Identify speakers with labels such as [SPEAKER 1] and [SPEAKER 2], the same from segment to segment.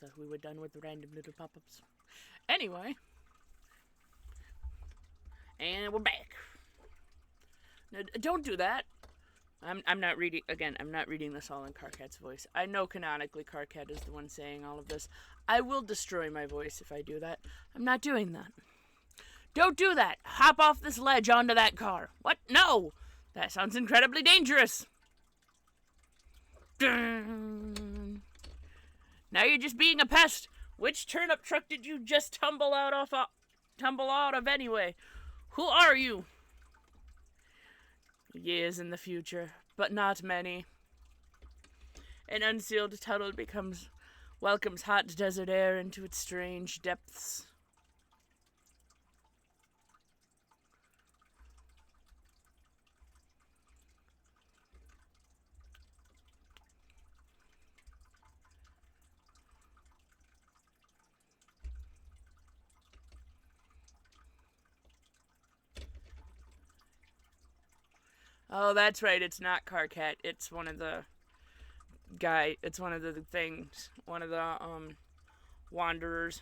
[SPEAKER 1] thought we were done with the random little pop-ups. Anyway. And we're back. Now, don't do that. I'm not reading, again, I'm not reading this all in Carcat's voice. I know canonically Carcat is the one saying all of this. I will destroy my voice if I do that. I'm not doing that. Don't do that. Hop off this ledge onto that car. What? No! That sounds incredibly dangerous. Dun. Now you're just being a pest. Which turnip truck did you just tumble out of anyway? Who are you? Years in the future, but not many. An unsealed tunnel welcomes hot desert air into its strange depths. Oh, that's right, it's not Carcat. It's one of the it's one of the things, one of the, wanderers.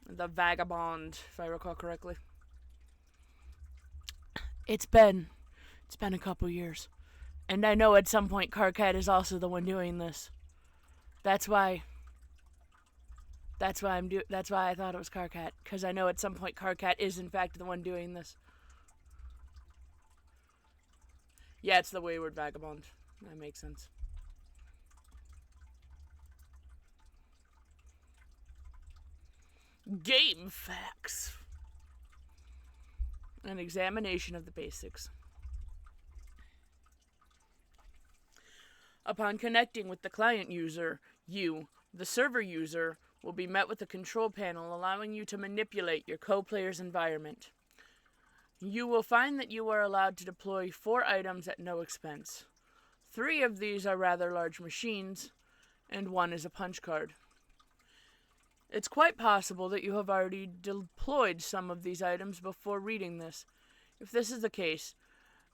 [SPEAKER 1] The vagabond, if I recall correctly. It's been a couple years. And I know at some point Carcat is also the one doing this. That's why I thought it was Carcat, because I know at some point Carcat is in fact the one doing this. Yeah, it's the Wayward Vagabond. That makes sense. Game facts. An examination of the basics. Upon connecting with the client user, you, the server user, will be met with a control panel allowing you to manipulate your co-player's environment. You will find that you are allowed to deploy 4 items at no expense. 3 of these are rather large machines, and 1 is a punch card. It's quite possible that you have already deployed some of these items before reading this. If this is the case,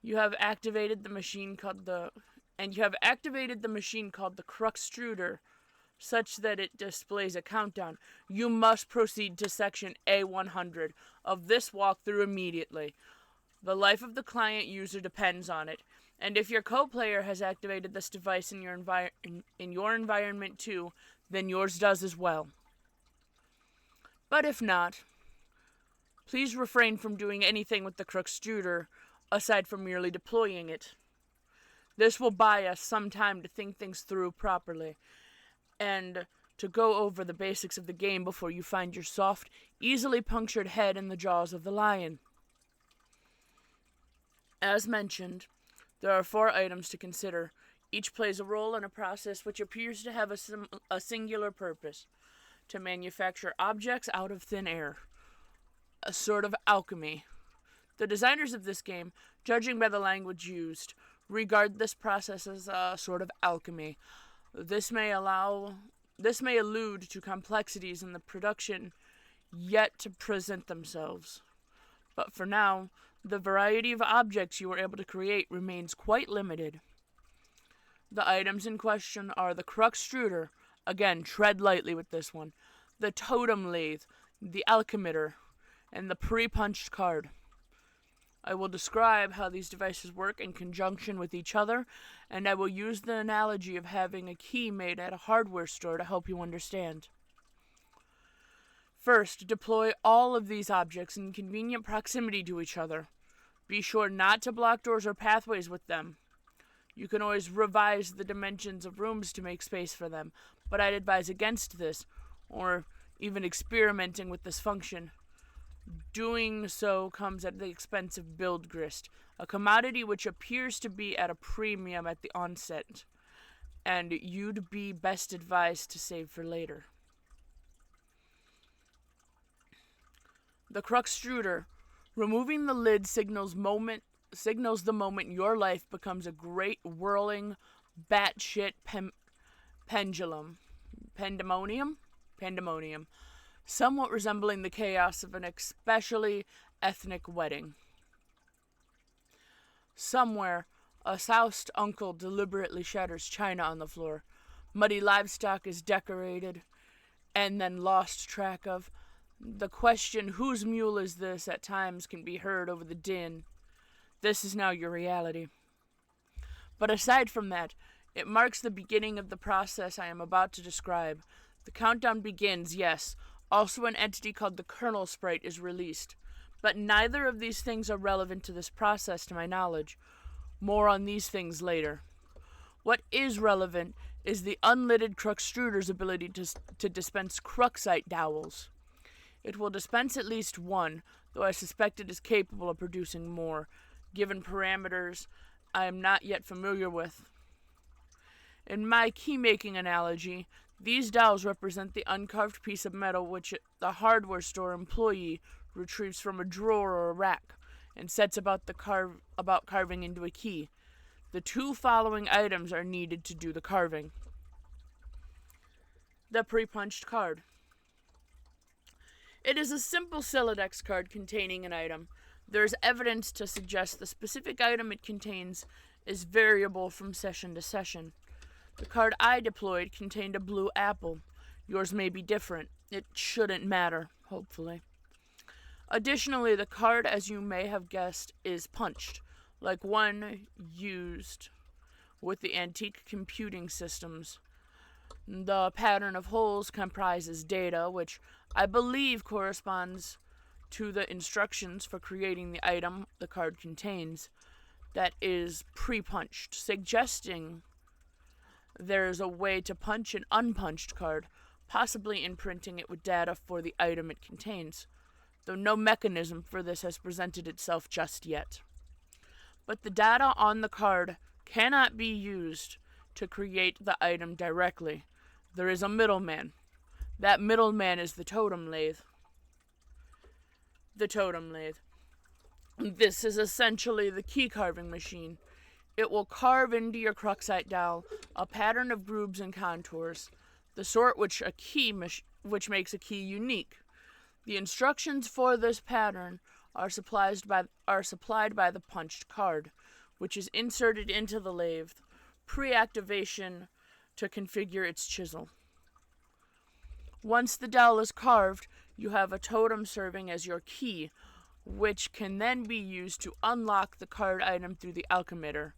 [SPEAKER 1] you have activated the machine called the Cruxtruder, such that it displays a countdown. You must proceed to section A100 of this walkthrough immediately. The life of the client user depends on it, and if your co-player has activated this device in your environment too, then yours does as well. But if not, please refrain from doing anything with the Cruxtruder aside from merely deploying it. This will buy us some time to think things through properly, and to go over the basics of the game before you find your soft, easily punctured head in the jaws of the lion. As mentioned, there are 4 items to consider. Each plays a role in a process which appears to have a singular purpose: to manufacture objects out of thin air. A sort of alchemy. The designers of this game, judging by the language used, regard this process as a sort of alchemy. This may allude to complexities in the production yet to present themselves. But for now, the variety of objects you are able to create remains quite limited. The items in question are the Cruxtruder, again, tread lightly with this one, the Totem Lathe, the Alchemitter, and the pre-punched card. I will describe how these devices work in conjunction with each other, and I will use the analogy of having a key made at a hardware store to help you understand. First, deploy all of these objects in convenient proximity to each other. Be sure not to block doors or pathways with them. You can always revise the dimensions of rooms to make space for them, but I'd advise against this, or even experimenting with this function. Doing so comes at the expense of build grist, a commodity which appears to be at a premium at the onset, and you'd be best advised to save for later. The Cruxtruder. Removing the lid signals the moment your life becomes a great whirling batshit pendulum. Pandemonium. Somewhat resembling the chaos of an especially ethnic wedding. Somewhere, A soused uncle deliberately shatters china on the floor. Muddy livestock is decorated and then lost track of. The question, whose mule is this, at times can be heard over the din. This is now your reality. But aside from that, it marks the beginning of the process I am about to describe. The countdown begins, yes. Also an entity called the kernel sprite is released. But neither of these things are relevant to this process to my knowledge. More on these things later. What is relevant is the unlidded Cruxtruder's ability to dispense Cruxite dowels. It will dispense at least one, though I suspect it is capable of producing more, given parameters I am not yet familiar with. In my key-making analogy, these dowels represent the uncarved piece of metal which the hardware store employee retrieves from a drawer or a rack and sets about carving into a key. The two following items are needed to do the carving. The pre-punched card. It is a simple Celodex card containing an item. There is evidence to suggest the specific item it contains is variable from session to session. The card I deployed contained a blue apple. Yours may be different. It shouldn't matter, hopefully. Additionally, the card, as you may have guessed, is punched, like one used with the antique computing systems. The pattern of holes comprises data, which I believe corresponds to the instructions for creating the item the card contains, that is pre-punched, suggesting there is a way to punch an unpunched card, possibly imprinting it with data for the item it contains, though no mechanism for this has presented itself just yet. But the data on the card cannot be used to create the item directly. There is a middleman. That middleman is the totem lathe. The totem lathe. This is essentially the key carving machine. It will carve into your Cruxite dowel a pattern of grooves and contours, the sort which makes a key unique. The instructions for this pattern are supplied by the punched card, which is inserted into the lathe, pre-activation to configure its chisel. Once the dowel is carved, you have a totem serving as your key, which can then be used to unlock the card item through the alchemitter.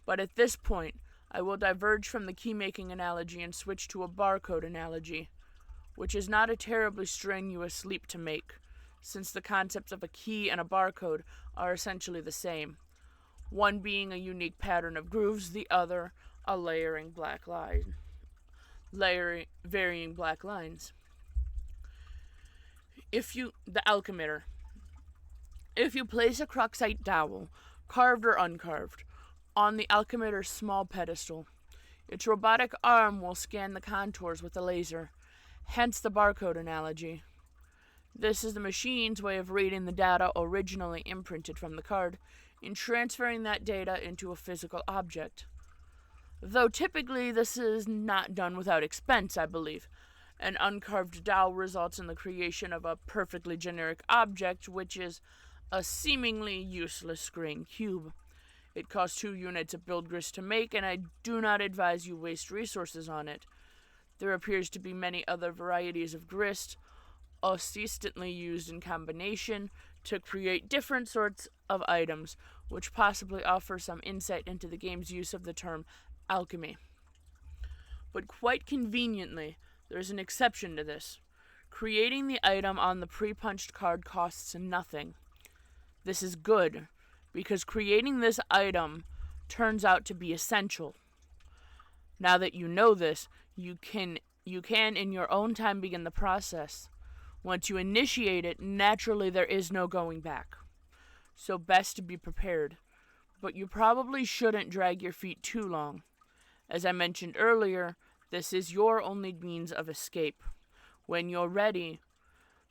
[SPEAKER 1] But at this point, I will diverge from the key-making analogy and switch to a barcode analogy, which is not a terribly strenuous leap to make, since the concepts of a key and a barcode are essentially the same, one being a unique pattern of grooves, the other a varying black lines. The alchemitter. If you place a Cruxite dowel, carved or uncarved, on the alchemitter's small pedestal, its robotic arm will scan the contours with a laser, hence the barcode analogy. This is the machine's way of reading the data originally imprinted from the card and transferring that data into a physical object. Though typically this is not done without expense, I believe. An uncarved dowel results in the creation of a perfectly generic object, which is a seemingly useless grain cube. It costs 2 units of build grist to make, and I do not advise you waste resources on it. There appears to be many other varieties of grist, consistently used in combination to create different sorts of items, which possibly offer some insight into the game's use of the term alchemy. But quite conveniently, there is an exception to this. Creating the item on the pre-punched card costs nothing. This is good, because creating this item turns out to be essential. Now that you know this, you can in your own time begin the process. Once you initiate it, naturally there is no going back. So best to be prepared. But you probably shouldn't drag your feet too long. As I mentioned earlier, this is your only means of escape. When you're ready,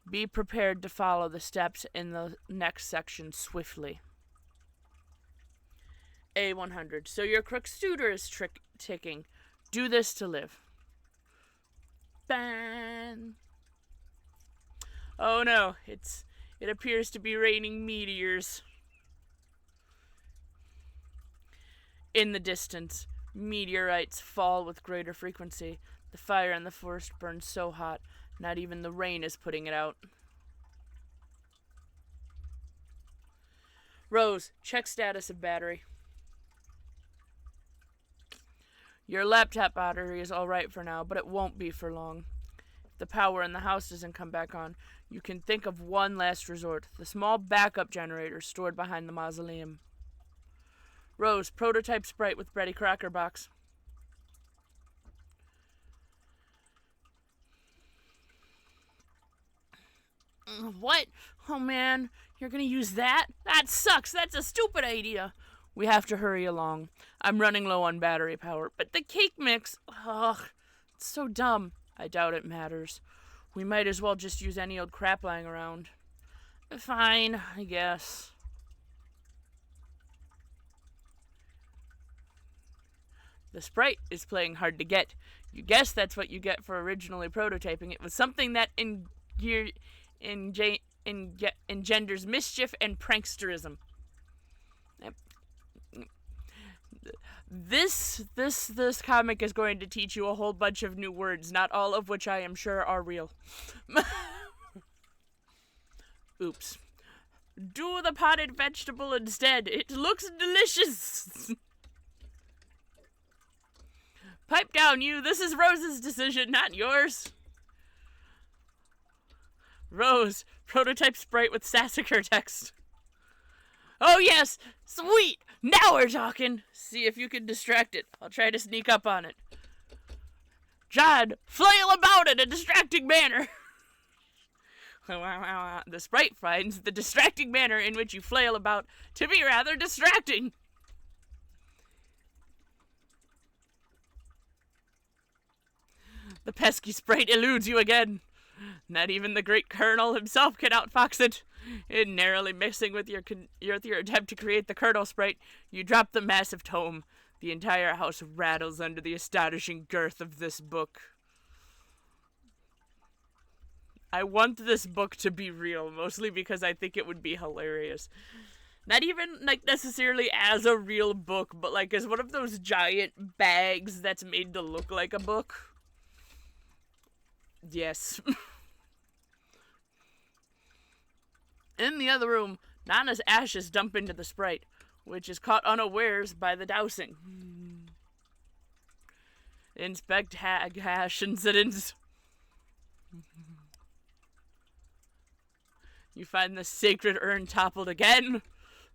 [SPEAKER 1] be prepared to follow the steps in the next section swiftly. A100. So your Cruxtutor is ticking. Do this to live. Ban. Oh no, it appears to be raining meteors. In the distance, meteorites fall with greater frequency. The fire in the forest burns so hot, not even the rain is putting it out. Rose, check status of battery. Your laptop battery is alright for now, but it won't be for long. If the power in the house doesn't come back on, you can think of one last resort, the small backup generator stored behind the mausoleum. Rose, prototype sprite with Betty Crocker box. What? Oh man, you're gonna use that? That sucks, that's a stupid idea. We have to hurry along. I'm running low on battery power, but the cake mix, ugh, it's so dumb. I doubt it matters. We might as well just use any old crap lying around. Fine, I guess. The sprite is playing hard to get. You guess that's what you get for originally prototyping it with something that engenders mischief and pranksterism. This comic is going to teach you a whole bunch of new words, not all of which I am sure are real. Oops. Do the potted vegetable instead. It looks delicious. Pipe down, you. This is Rose's decision, not yours. Rose, prototype sprite with Sassacre text. Oh yes, sweet. Now we're talking. See if you can distract it. I'll try to sneak up on it. John, flail about in a distracting manner. The sprite finds the distracting manner in which you flail about to be rather distracting. The pesky sprite eludes you again. Not even the great Colonel himself can outfox it. In narrowly mixing with your attempt to create the Colonel sprite, you drop the massive tome. The entire house rattles under the astonishing girth of this book. I want this book to be real, mostly because I think it would be hilarious. Not even, necessarily as a real book, but, as one of those giant bags that's made to look like a book. Yes. In the other room, Nana's ashes dump into the sprite, which is caught unawares by the dousing. Inspect hash incidents. You find the sacred urn toppled again.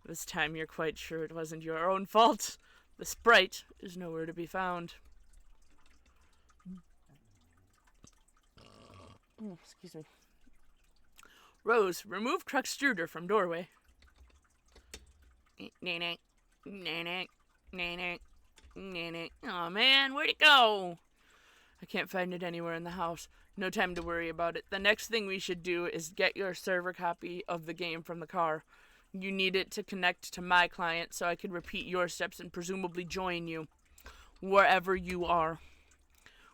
[SPEAKER 1] This time you're quite sure it wasn't your own fault. The sprite is nowhere to be found. Oh, excuse me. Rose, remove Truckstruder from doorway. Oh man, where'd it go? I can't find it anywhere in the house. No time to worry about it. The next thing we should do is get your server copy of the game from the car. You need it to connect to my client so I can repeat your steps and presumably join you wherever you are.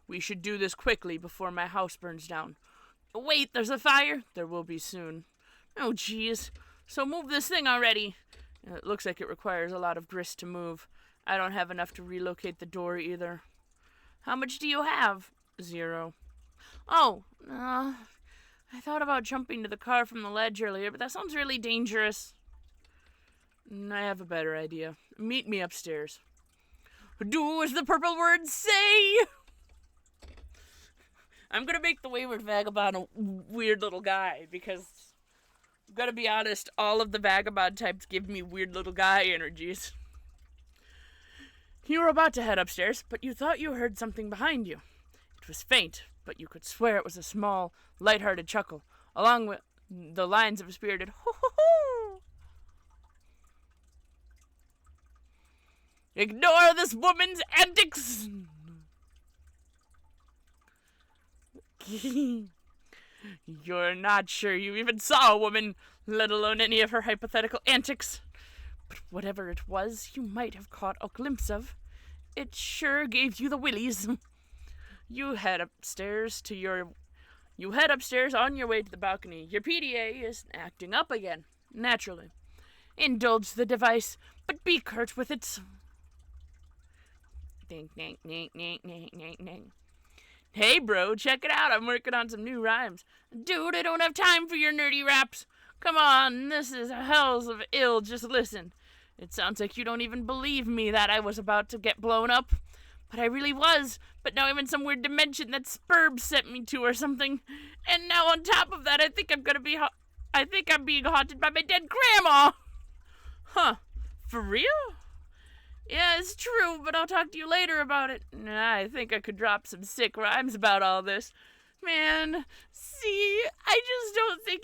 [SPEAKER 1] We should do this quickly before my house burns down. Wait, there's a fire? There will be soon. Oh, jeez. So move this thing already. It looks like it requires a lot of grist to move. I don't have enough to relocate the door either. How much do you have? 0. Oh, I thought about jumping to the car from the ledge earlier, but that sounds really dangerous. I have a better idea. Meet me upstairs. Do as the purple words say! I'm gonna make the Wayward Vagabond a weird little guy, because, I've gotta be honest, all of the Vagabond types give me weird little guy energies. You were about to head upstairs, but you thought you heard something behind you. It was faint, but you could swear it was a small, light-hearted chuckle, along with the lines of a spirited hoo-hoo-hoo. Ignore this woman's antics! You're not sure you even saw a woman, let alone any of her hypothetical antics. But whatever it was you might have caught a glimpse of, it sure gave you the willies. You head upstairs on your way to the balcony. Your PDA is acting up again, naturally. Indulge the device, but be curt with it. Hey, bro, check it out. I'm working on some new rhymes. Dude, I don't have time for your nerdy raps. Come on, this is hells of ill. Just listen. It sounds like you don't even believe me that I was about to get blown up. But I really was. But now I'm in some weird dimension that Spurb sent me to or something. And now on top of that, I think I'm being haunted by my dead grandma. Huh. For real? Yeah, it's true, but I'll talk to you later about it. Nah, I think I could drop some sick rhymes about all this. Man, see, I just don't think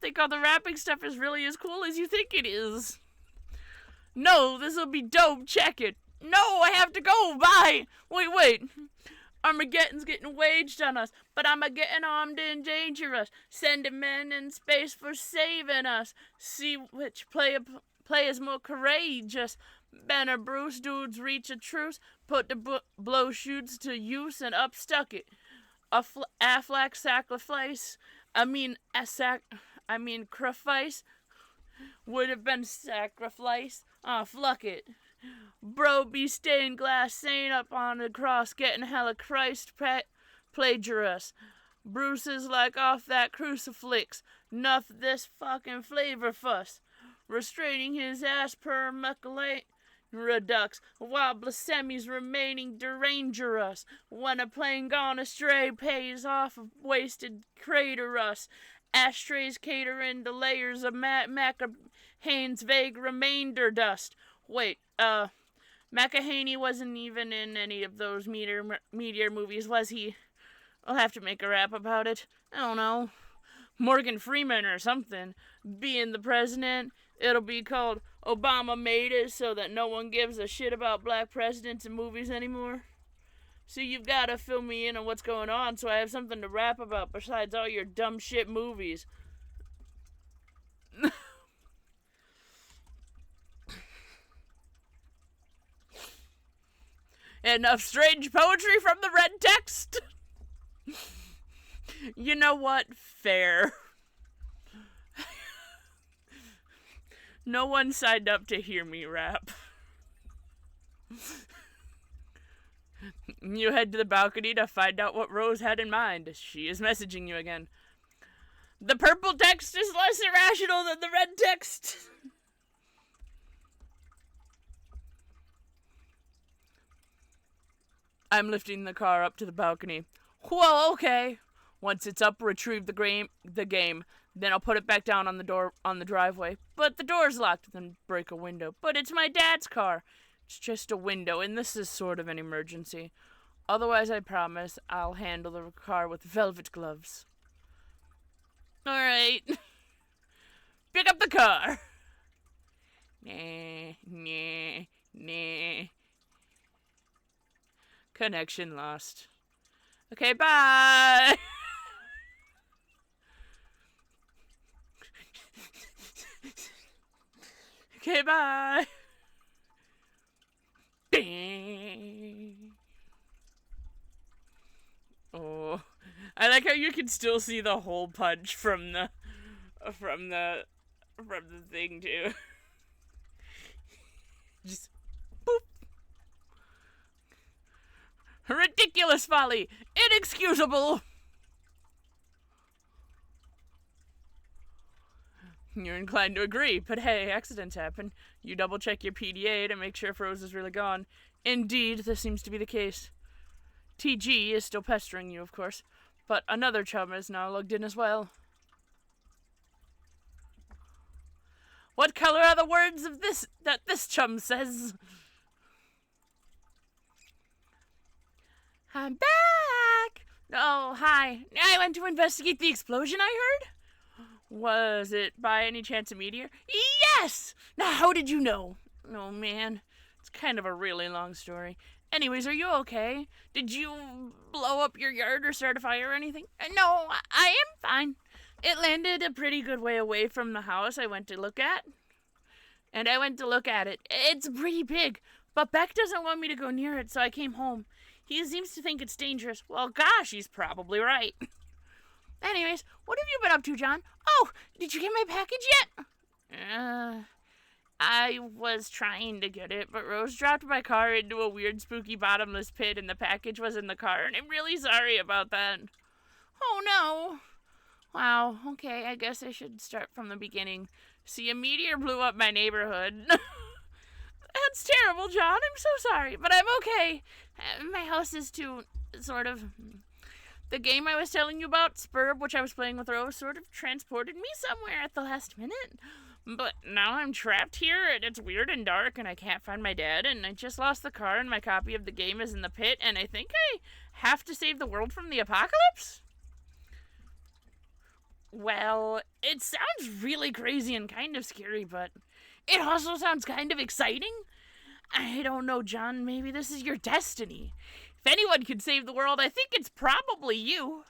[SPEAKER 1] think all the rapping stuff is really as cool as you think it is. No, this'll be dope. Check it. No, I have to go. Bye. Wait. Armageddon's getting waged on us, but I'm getting armed and dangerous, sending men in space for saving us. See which player's more courageous. Ben or Bruce, dudes reach a truce, put the blow shoots to use and upstuck it. Affleck sacrifice. Sacrifice would have been sacrifice. Fluck it. Bro be stained glass saint up on the cross getting hella Christ plagiarist. Bruce is like off that crucifix. Nuff this fucking flavor fuss. Restraining his ass per Macalate redux, while blasphemy's remaining derangerous. When a plane gone astray pays off of wasted crater us. Ashtrays catering to layers of McCahaney's vague remainder dust. Wait, McCahaney wasn't even in any of those meteor movies, was he? I'll have to make a rap about it. I don't know. Morgan Freeman or something. Being the president, it'll be called Obama Made It so that no one gives a shit about black presidents in movies anymore. So you've got to fill me in on what's going on so I have something to rap about besides all your dumb shit movies. Enough strange poetry from the red text. You know what? Fair. No one signed up to hear me rap. You head to the balcony to find out what Rose had in mind. She is messaging you again. The purple text is less irrational than the red text. I'm lifting the car up to the balcony. Well, okay. Once it's up, retrieve the game. Then I'll put it back down on the driveway. But the door's locked, then break a window. But it's my dad's car. It's just a window, and this is sort of an emergency. Otherwise, I promise I'll handle the car with velvet gloves. Alright. Pick up the car. Nah. Connection lost. Okay, bye. Okay, bye. Oh, I like how you can still see the hole punch from the thing too. Just boop. Ridiculous folly, inexcusable. You're inclined to agree, but hey, accidents happen. You double-check your PDA to make sure if Rose is really gone. Indeed, this seems to be the case. TG is still pestering you, of course, but another chum is now logged in as well. What color are the words of this chum says? I'm back! Oh, hi. I went to investigate the explosion I heard. Was it by any chance a meteor? Yes! Now, how did you know? Oh, man. It's kind of a really long story. Anyways, are you okay? Did you blow up your yard or start a fire or anything? No, I am fine. It landed a pretty good way away from the house I went to look at. And I went to look at it. It's pretty big, but Beck doesn't want me to go near it, so I came home. He seems to think it's dangerous. Well, gosh, he's probably right. Anyways, what have you been up to, John? Oh, did you get my package yet? I was trying to get it, but Rose dropped my car into a weird, spooky, bottomless pit, and the package was in the car, and I'm really sorry about that. Oh no! Wow, okay, I guess I should start from the beginning. See, a meteor blew up my neighborhood. That's terrible, John. I'm so sorry, but I'm okay. My house is too, sort of. The game I was telling you about, Spurb, which I was playing with Rose, sort of transported me somewhere at the last minute. But now I'm trapped here, and it's weird and dark, and I can't find my dad, and I just lost the car, and my copy of the game is in the pit, and I think I have to save the world from the apocalypse? Well, it sounds really crazy and kind of scary, but it also sounds kind of exciting. I don't know, John. Maybe this is your destiny. If anyone could save the world, I think it's probably you.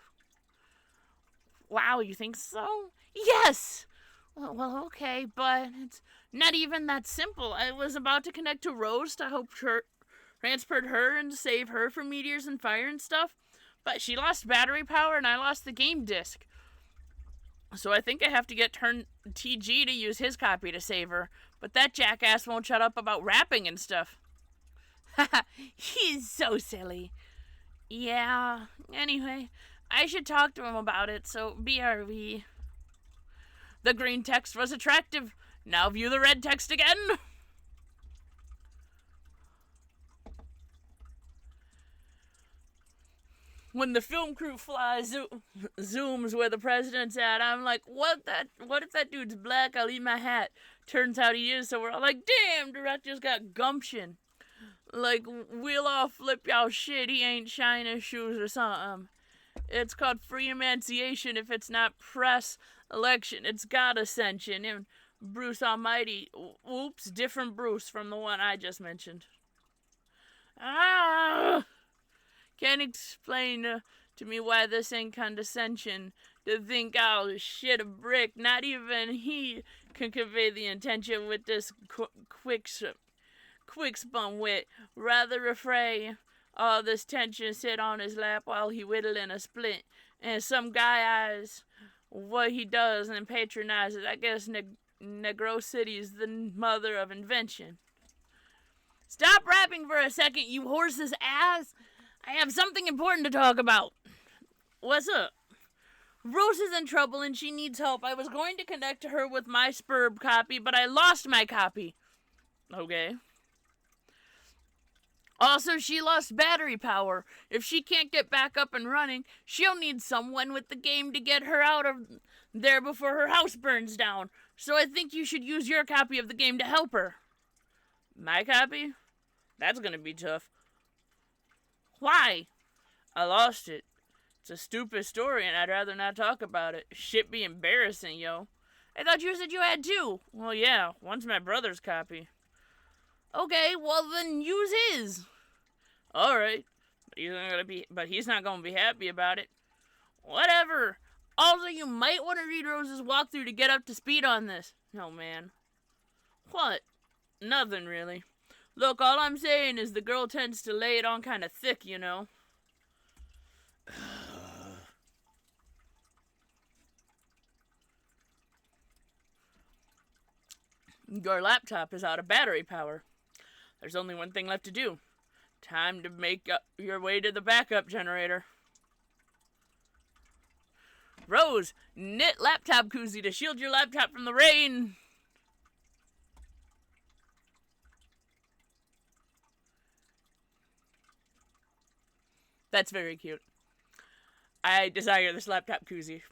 [SPEAKER 1] Wow, you think so? Yes! Well, okay, but it's not even that simple. I was about to connect to Rose to help her transport her and save her from meteors and fire and stuff, but she lost battery power and I lost the game disc. So I think I have to get TG to use his copy to save her, but that jackass won't shut up about rapping and stuff. Haha, he's so silly. Yeah, anyway, I should talk to him about it, so BRB. The green text was attractive. Now view the red text again. When the film crew zooms where the president's at, I'm like, what if that dude's black? I'll eat my hat. Turns out he is, so we're all like, damn, director's got gumption. Like, we'll all flip y'all shit, he ain't shining shoes or something. It's called free emanciation if it's not press election. It's God ascension. And Bruce Almighty, oops, different Bruce from the one I just mentioned. Can't explain to me why this ain't condescension. To think I'll shit a brick, not even he can convey the intention with this quick spun wit. Rather refray all this tension sit on his lap while he whittling a splint. And some guy eyes what he does and patronizes. I guess Negro City's the mother of invention. Stop rapping for a second, you horse's ass. I have something important to talk about. What's up? Rose is in trouble and she needs help. I was going to connect to her with my Spurb copy, but I lost my copy. Okay. Also, she lost battery power. If she can't get back up and running, she'll need someone with the game to get her out of there before her house burns down. So I think you should use your copy of the game to help her. My copy? That's gonna be tough. Why? I lost it. It's a stupid story and I'd rather not talk about it. Shit be embarrassing, yo. I thought you said you had two. Well, yeah, one's my brother's copy. Okay, well then use his. Alright. But he's not gonna be happy about it. Whatever. Also, you might want to read Rose's walkthrough to get up to speed on this. Oh, man. What? Nothing, really. Look, all I'm saying is the girl tends to lay it on kind of thick, you know. Your laptop is out of battery power. There's only one thing left to do. Time to make up your way to the backup generator. Rose, knit laptop koozie to shield your laptop from the rain. That's very cute. I desire this laptop cozy.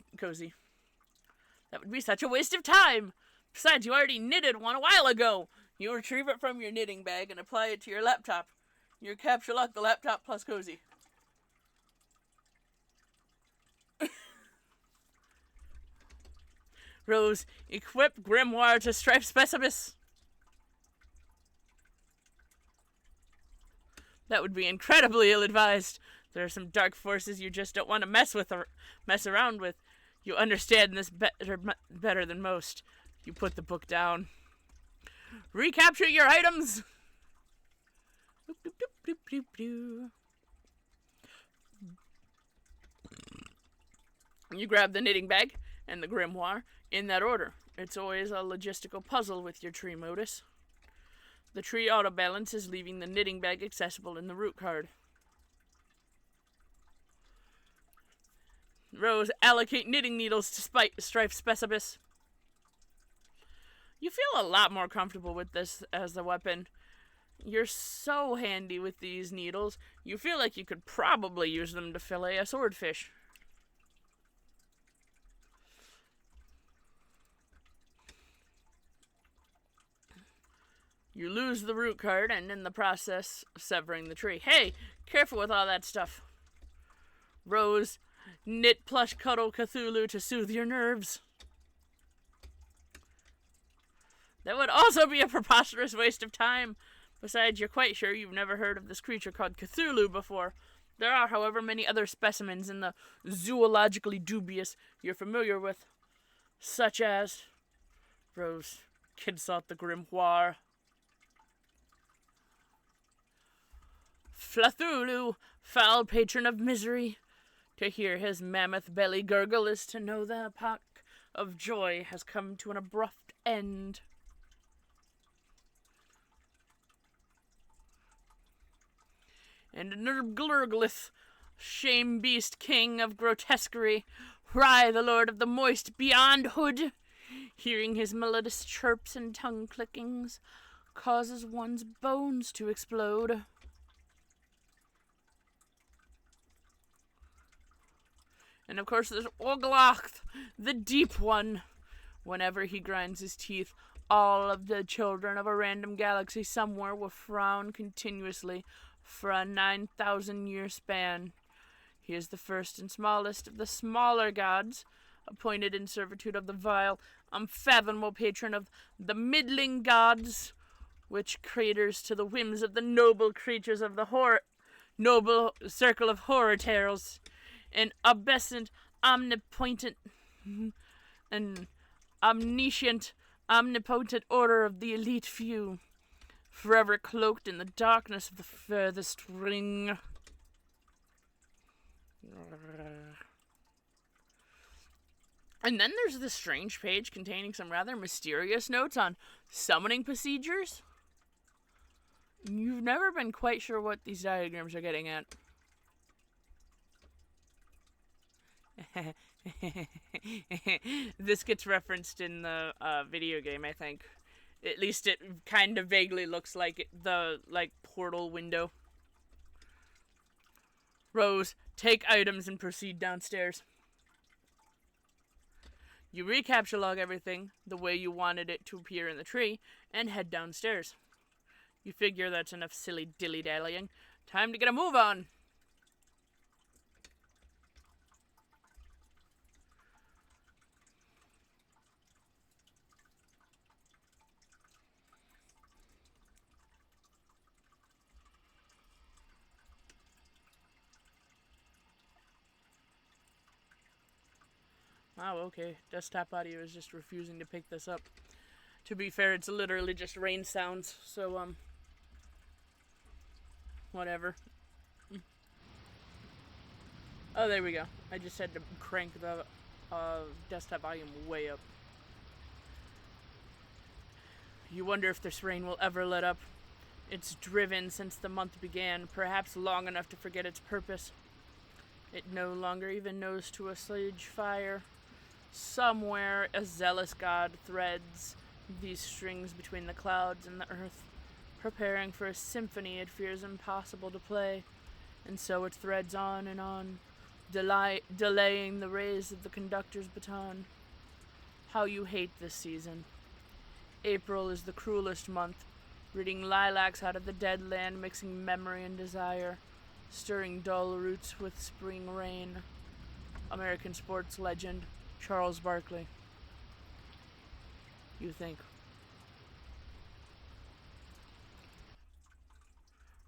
[SPEAKER 1] That would be such a waste of time. Besides, you already knitted one a while ago. You retrieve it from your knitting bag and apply it to your laptop. Your capture lock the laptop plus cozy. Rose, equip grimoire to stripe specimens. That would be incredibly ill-advised. There are some dark forces you just don't want to mess around with. You understand this better than most. You put the book down. Recapture your items. You grab the knitting bag and the grimoire in that order. It's always a logistical puzzle with your tree modus. The tree auto-balances, leaving the knitting bag accessible in the root card. Rose, allocate knitting needles to stripe specibus. You feel a lot more comfortable with this as a weapon. You're so handy with these needles, you feel like you could probably use them to fillet a swordfish. You lose the root card and in the process severing the tree. Hey, careful with all that stuff. Rose, knit plush cuddle Cthulhu to soothe your nerves. That would also be a preposterous waste of time. Besides, you're quite sure you've never heard of this creature called Cthulhu before. There are, however, many other specimens in the zoologically dubious you're familiar with, such as Rose, consult the grimoire. Flathulu, foul patron of misery. To hear his mammoth belly gurgle is to know the epoch of joy has come to an abrupt end. And Nurglurglith, shame beast king of grotesquerie, Rye, the lord of the moist beyond hood, hearing his melodious chirps and tongue clickings, causes one's bones to explode. And of course there's Oglacht, the deep one. Whenever he grinds his teeth, all of the children of a random galaxy somewhere will frown continuously for a 9,000-year span. He is the first and smallest of the smaller gods, appointed in servitude of the vile, unfathomable patron of the middling gods, which caters to the whims of the noble creatures of the noble circle of horror tales. An obscene, omnipotent, and omniscient, omnipotent order of the elite few, forever cloaked in the darkness of the furthest ring. And then there's this strange page containing some rather mysterious notes on summoning procedures. You've never been quite sure what these diagrams are getting at. This gets referenced in the video game, I think. At least it kind of vaguely looks like the portal window. Rose, take items and proceed downstairs. You recapture log everything the way you wanted it to appear in the tree and head downstairs. You figure that's enough silly dilly-dallying. Time to get a move on. Wow, okay. Desktop audio is just refusing to pick this up. To be fair, it's literally just rain sounds, so, whatever. Oh, there we go. I just had to crank the desktop volume way up. You wonder if this rain will ever let up. It's driven since the month began, perhaps long enough to forget its purpose. It no longer even knows to assuage fire. Somewhere, a zealous god threads these strings between the clouds and the earth, preparing for a symphony it fears impossible to play, and so it threads on and on, delaying the rays of the conductor's baton. How you hate this season. April is the cruelest month, rooting lilacs out of the dead land, mixing memory and desire, stirring dull roots with spring rain. American sports legend Charles Barkley. You think.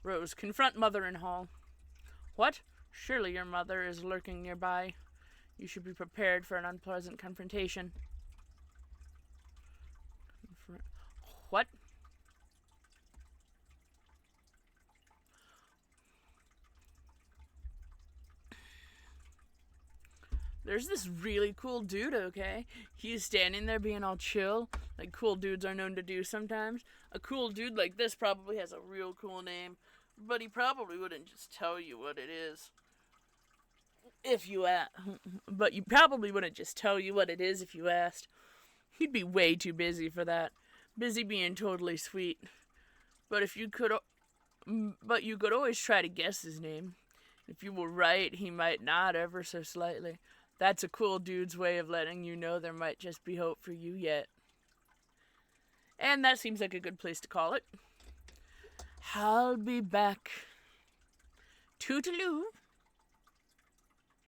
[SPEAKER 1] Rose, confront mother in hall. What? Surely your mother is lurking nearby. You should be prepared for an unpleasant confrontation. What? there's this really cool dude, okay? He's standing there being all chill, like cool dudes are known to do sometimes. A cool dude like this probably has a real cool name, but he probably wouldn't just tell you what it is. If you asked. But you probably wouldn't just tell you what it is if you asked. He'd be way too busy for that. Busy being totally sweet. But if you could but you could always try to guess his name. If you were right, he might nod ever so slightly. That's a cool dude's way of letting you know there might just be hope for you yet. And that seems like a good place to call it. I'll be back. Toodaloo.